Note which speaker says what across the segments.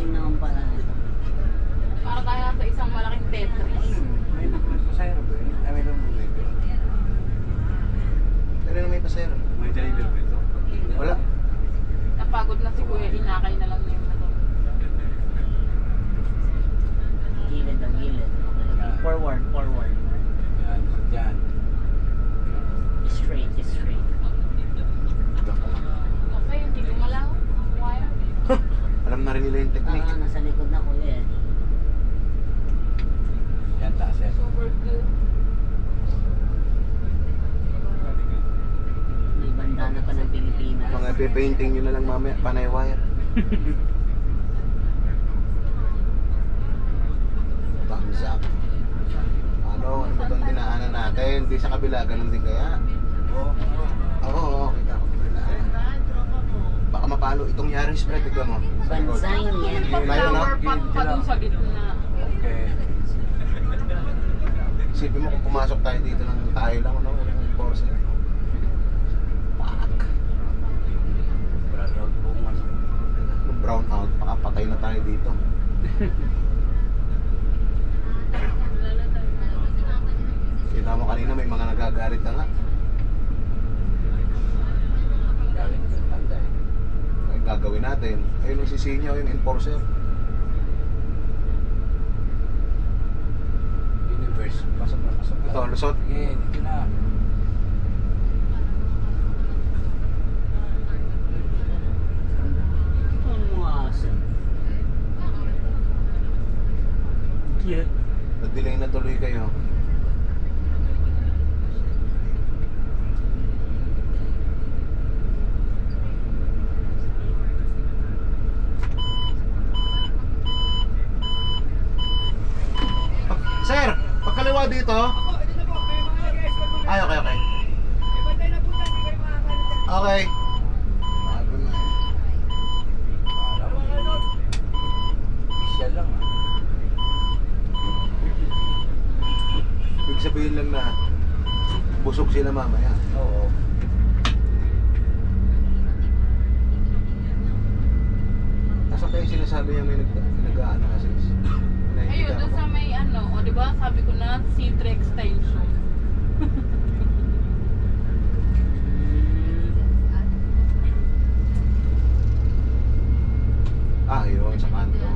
Speaker 1: Charging naman pala.
Speaker 2: Para tayo sa isang malaking Tetris.
Speaker 3: May pasayro ba yun? Ay, may lumbulit ba? Pero may pasayro. May deliver ba ito? Wala.
Speaker 2: Napagod na si Kuya, inakay na lang niya yung motor.
Speaker 1: Gilid ang gilid. Forward, forward.
Speaker 3: Yan, yan.
Speaker 1: Straight, straight.
Speaker 2: Okay, hindi gumalaw. Ang wire.
Speaker 3: Alam na rin nila yung technique.
Speaker 1: Nasa likod na kuya eh.
Speaker 3: Yan, taas yan.
Speaker 2: Super good.
Speaker 1: May bandana pa ng Pilipinas.
Speaker 3: Mga ipe-painting nyo na lang mamaya, panay wire. Thumbs up. Ano ba itong dinaanan natin? Di sa kabila, ganun din kaya? Oo, kita ko. Baka mapalo itong Yaris, pre, tignan mo.
Speaker 1: Bansain yan.
Speaker 3: Tayo na?
Speaker 2: Power pack pa dun sa gitna.
Speaker 3: Okay. Isipin mo kung pumasok tayo dito ng tayo lang, no? Walang force. Fuck. Brown out po, man. Brown out, pakapatay na tayo dito. Kita mo kanina may mga nagagalit na nga. Galit na tanda eh. Ay, gagawin natin. Ayun yung sisinyaw, yung enforcer. Universe, pasok na pasok. Ito, lusot. Sige, dito na.
Speaker 1: Ang mga aso. Cute.
Speaker 3: Nag-delay na tuloy kayo. Sir, pagkaliwa dito. Ay, okay, okay. Okay. Bago na eh. Isya lang ah. Ibig sabihin lang na busog sila mamaya. Oo. Nasa kayo sinasabi niya may nag-ano kasi.
Speaker 2: Ayun, doon sa may ano, o diba sabi ko na, C3 extension.
Speaker 3: Ah, yun, sa kanto.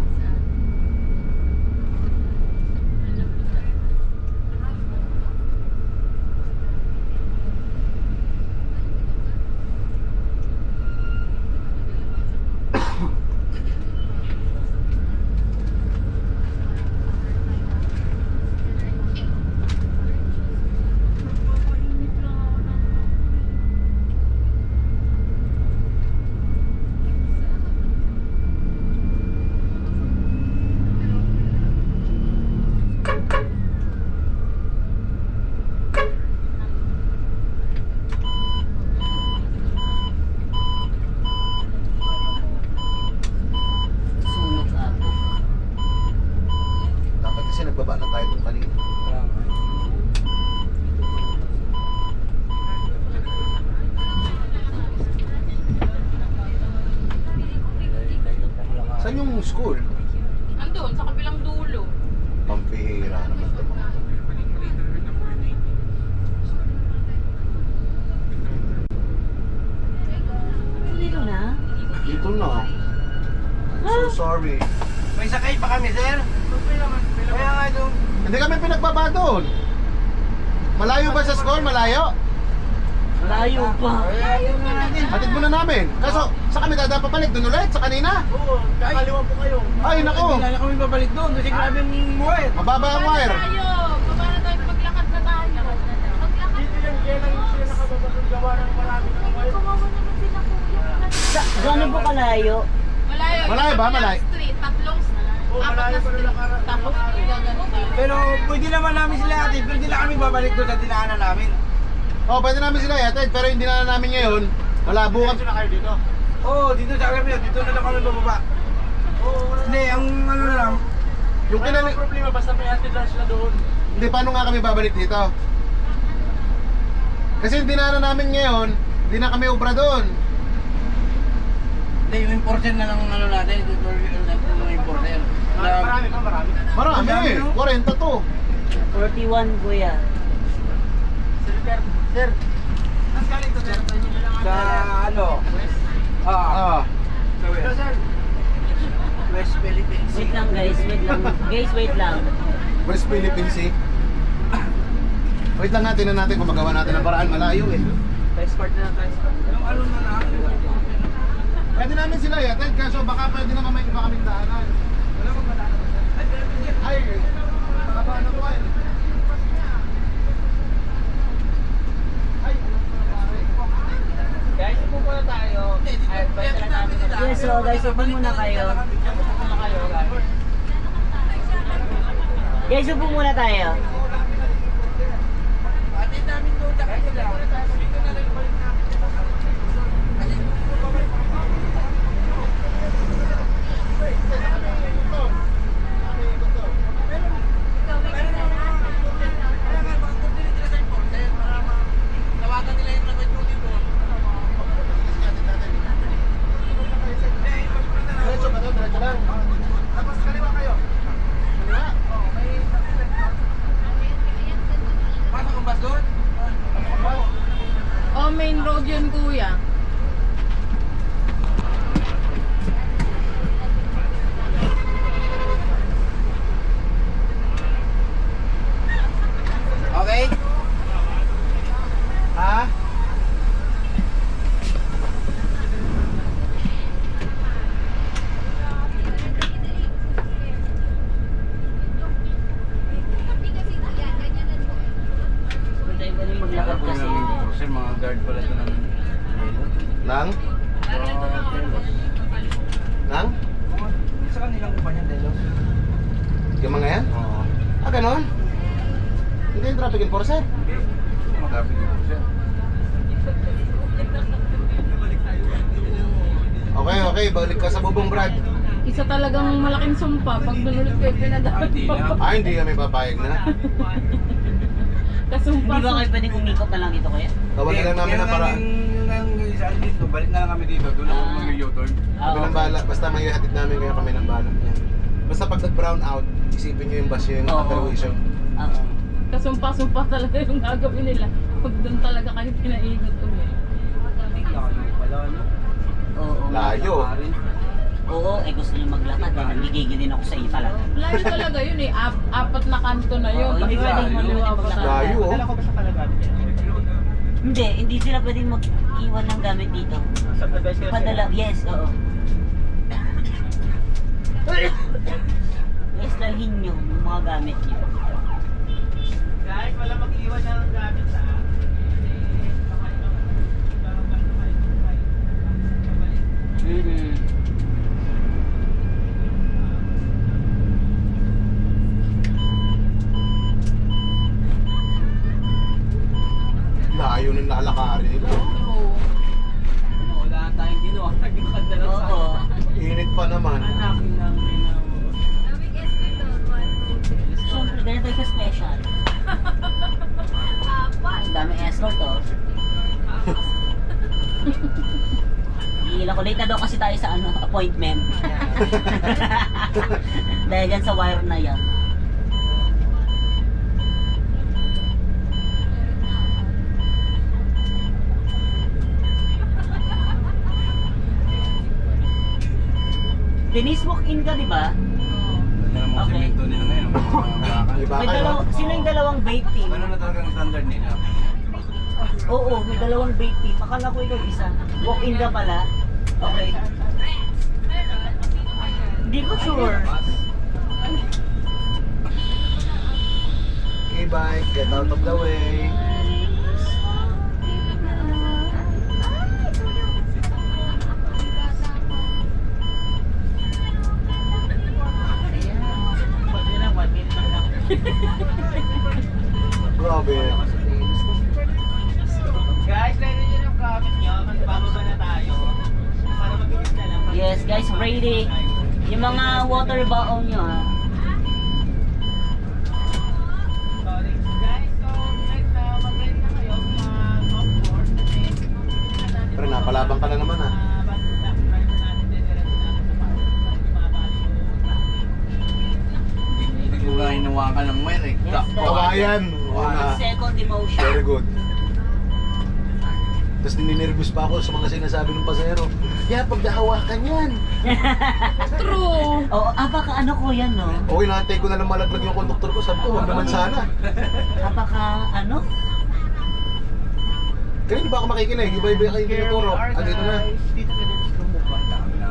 Speaker 1: Sunog ako.
Speaker 3: Dapat kasi nagbaba na tayo itong kanina. Saan yung school?
Speaker 2: Andun, sa kabilang dulo.
Speaker 3: Pampihira naman ito.
Speaker 1: Dito na?
Speaker 3: Dito na. I'm so sorry.
Speaker 4: May sakay pa kami, sir. Kaya nga doon.
Speaker 3: Hindi kami pinagbaba doon. Malayo ba sa school? Malayo?
Speaker 1: Malayo pa.
Speaker 3: Hatid muna namin. Kaso, sa kami dadaan papalik? Doon ulit? Sa kanina?
Speaker 4: Oo, kakaliwa po kayo.
Speaker 3: Ay, nako.
Speaker 4: Hindi na kami babalik doon kasi grabe ang wire.
Speaker 3: Mababa ang wire.
Speaker 2: Tayo, baba na tayo, maglakad na tayo. Maglakad.
Speaker 4: Dito yung kailan sila nakababa doon gawa ng maraming wire.
Speaker 2: Kumawa naman sila kuya.
Speaker 1: Gano'n po kalayo?
Speaker 2: Malayo.
Speaker 3: Malayo ba? Malayo?
Speaker 2: Street, tatlong
Speaker 4: Oo,
Speaker 2: apat
Speaker 4: malayo
Speaker 2: na
Speaker 4: pa rin
Speaker 2: street.
Speaker 4: ang
Speaker 2: Tapos gagano tayo.
Speaker 4: Pero pwede naman namin sila atin, pero hindi na kami babalik doon sa dinaanan namin.
Speaker 3: Oh, pwede namin sila yatid, pero hindi na namin ngayon. Wala, bukas.
Speaker 4: na kayo dito? Oo, dito sa kami, dito na lang kami bababa. Oo, hindi, ang ano na lang.
Speaker 3: Yung kinali...
Speaker 4: problema, basta may atid lang sila doon.
Speaker 3: Hindi, paano nga kami babalik dito? Kasi yung dinaanan namin ngayon, hindi na kami obra doon.
Speaker 4: Hindi, yung important na lang ano natin, dito yung Marami pa, marami.
Speaker 3: Marami eh. 40 to.
Speaker 1: 41 kuya.
Speaker 4: Sir. Saan galing to, sir? Sa ano?
Speaker 3: Ah.
Speaker 4: Sa West. West Philippines.
Speaker 1: Wait lang guys, wait lang. Guys, wait lang.
Speaker 3: West Philippine Sea. Wait lang natin na natin kung magawa natin ng paraan. Malayo eh.
Speaker 4: Transport na lang, transport. Yung ano na lang.
Speaker 3: Pwede namin sila i-attend kaso baka pwede naman may iba kaming daanan.
Speaker 4: Wala mo ba na?
Speaker 3: Ay, baka ano to eh. Ay,
Speaker 4: Guys, upo muna tayo. Ay, basta lang namin sila.
Speaker 1: Yes, so guys, upo muna kayo.
Speaker 4: Upo muna kayo, guys.
Speaker 1: Guys, upo muna tayo.
Speaker 4: Atin namin doon. Guys, upo muna tayo. Dito na lang balik namin.
Speaker 3: diretso ka doon, diretso lang.
Speaker 4: Tapos kaliwa kayo.
Speaker 3: Kaliwa.
Speaker 4: Pasok ang bus doon?
Speaker 2: Oh, main road yun, kuya.
Speaker 4: Okay? Ha?
Speaker 1: Tayo ba rin maglakad kasi?
Speaker 4: Sir, mga guard pala ito ng
Speaker 3: Nang? Nang?
Speaker 4: Sa kanilang kumpanya, Delos.
Speaker 3: Yung mga yan?
Speaker 4: Oo.
Speaker 3: Ah, ganon? Hindi yung traffic enforcer?
Speaker 4: Makapit ko siya.
Speaker 3: Okay, okay. Balik ka sa bubong, Brad.
Speaker 2: Isa talagang malaking sumpa pag binulit ko yung pinadaan
Speaker 4: Hindi na.
Speaker 2: mo.
Speaker 3: Ah, hindi kami papayag na.
Speaker 2: Kasumpa.
Speaker 1: Hindi ba kayo pwedeng umikot na lang dito kuya?
Speaker 3: Gawa na lang namin ng paraan.
Speaker 4: Saan dito, balik na lang kami dito. Doon ako
Speaker 1: Ah.
Speaker 4: mag-U-turn.
Speaker 3: Kami ng bala. Basta may hatid namin kaya kami ng bala. Yan. Basta pag nag-brown out, isipin nyo yung bus yung
Speaker 1: Oo.
Speaker 3: permission.
Speaker 1: Oo.
Speaker 2: Kasumpa-sumpa talaga yung gagawin nila. Pag doon talaga kayo pinaigot ulit.
Speaker 1: Oo.
Speaker 3: Layo.
Speaker 1: Oo, eh gusto niyo maglakad. Eh, nagigigil din ako sa iyo talaga.
Speaker 2: Layo talaga yun eh. Apat na kanto na yun.
Speaker 1: Oo, hindi
Speaker 2: Pag
Speaker 1: pwedeng
Speaker 2: maliwa pa
Speaker 1: maglakad.
Speaker 2: talaga.
Speaker 3: Layo, oh.
Speaker 1: Hindi sila pwedeng mag-iwan ng gamit dito. Padala, yes, oo. Yes, dalhin nyo yung mga gamit nyo.
Speaker 4: Guys, wala mag-iwan ng gamit sa
Speaker 1: Mm-hmm.
Speaker 3: Layo ng lalakarin nila.
Speaker 2: Oo.
Speaker 4: Wala tayong ginawa. Nagkakad na lang sa
Speaker 1: Oo.
Speaker 3: Init pa naman.
Speaker 4: akin lang minaw.
Speaker 1: Siyempre, ganito yung special. Ang daming escort, oh. Hihila ko, late na daw kasi tayo sa appointment. Dahil dyan sa wire na yan. Denise, walk-in ka, di ba?
Speaker 4: Ganda ng mga
Speaker 1: Okay.
Speaker 4: semento nila ngayon. Mga bakal.
Speaker 3: Iba
Speaker 1: May
Speaker 3: kayo.
Speaker 1: sino yung dalawang vape team?
Speaker 4: Ano na talagang standard nila?
Speaker 1: Oo, may dalawang vape team. Akala ko ikaw isa. Walk-in ka pala. Okay. Hindi ko sure.
Speaker 3: E-bike, get out of the way. Grabe.
Speaker 4: Guys, ready nyo yung gamit nyo. Bababa na tayo. Para mabilis na lang.
Speaker 1: Yes, guys, ready. Yung mga water baon nyo, ha.
Speaker 4: Sorry. Guys, so next mag-ready na kayo. Mag-off-board.
Speaker 3: Pero napalabang ka na naman ah.
Speaker 4: hawakan lang mo yan eh.
Speaker 1: Yes,
Speaker 3: Kawayan. Oo na.
Speaker 1: Second emotion.
Speaker 3: Very good. Tapos nininervous pa ako sa mga sinasabi ng pasahero. Yeah, pag nahawakan yan.
Speaker 2: True.
Speaker 1: Oo, baka ano ko yan, no?
Speaker 3: Okay, naantay ko na lang malaglag yung konduktor ko. Sabi ko, wag naman sana.
Speaker 1: Baka ano?
Speaker 3: Kanina ba ako makikinig? Iba-iba kayo tinuturo. Dito na.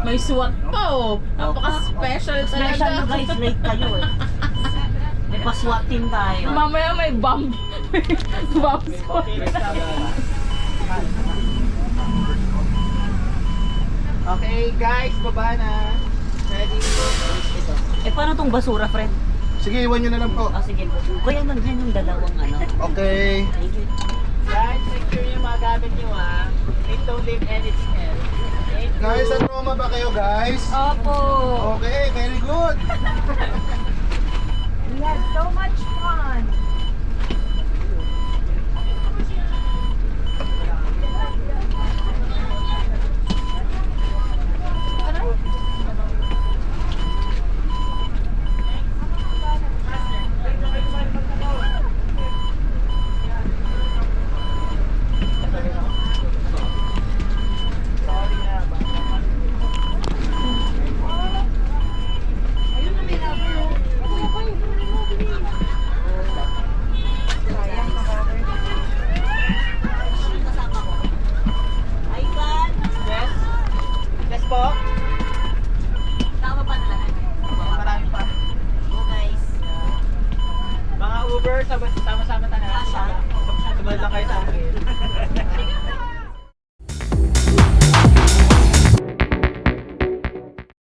Speaker 2: May SWAT pa oh. Napaka-special talaga.
Speaker 1: Special na guys, late kayo eh. May paswat team tayo.
Speaker 2: Mamaya may bomb. Bomb squad.
Speaker 4: Okay guys, baba na. Ready?
Speaker 1: Eh, paano tong basura, friend?
Speaker 3: Sige, iwan nyo na lang po.
Speaker 1: Sige. Kuya, nandiyan yung dalawang ano.
Speaker 3: Okay.
Speaker 1: Thank you.
Speaker 5: Guys, make sure yung mga gamit nyo It don't leave any smell. Okay?
Speaker 3: Guys, sa Roma ba kayo, guys?
Speaker 2: Opo.
Speaker 3: Okay, very good.
Speaker 5: We had so much fun.
Speaker 1: Ay, Van!
Speaker 5: Yes? Yes po?
Speaker 1: Tama pa na lahat.
Speaker 5: Marami pa.
Speaker 1: Go, guys.
Speaker 5: Mga Uber, sama-sama tayo.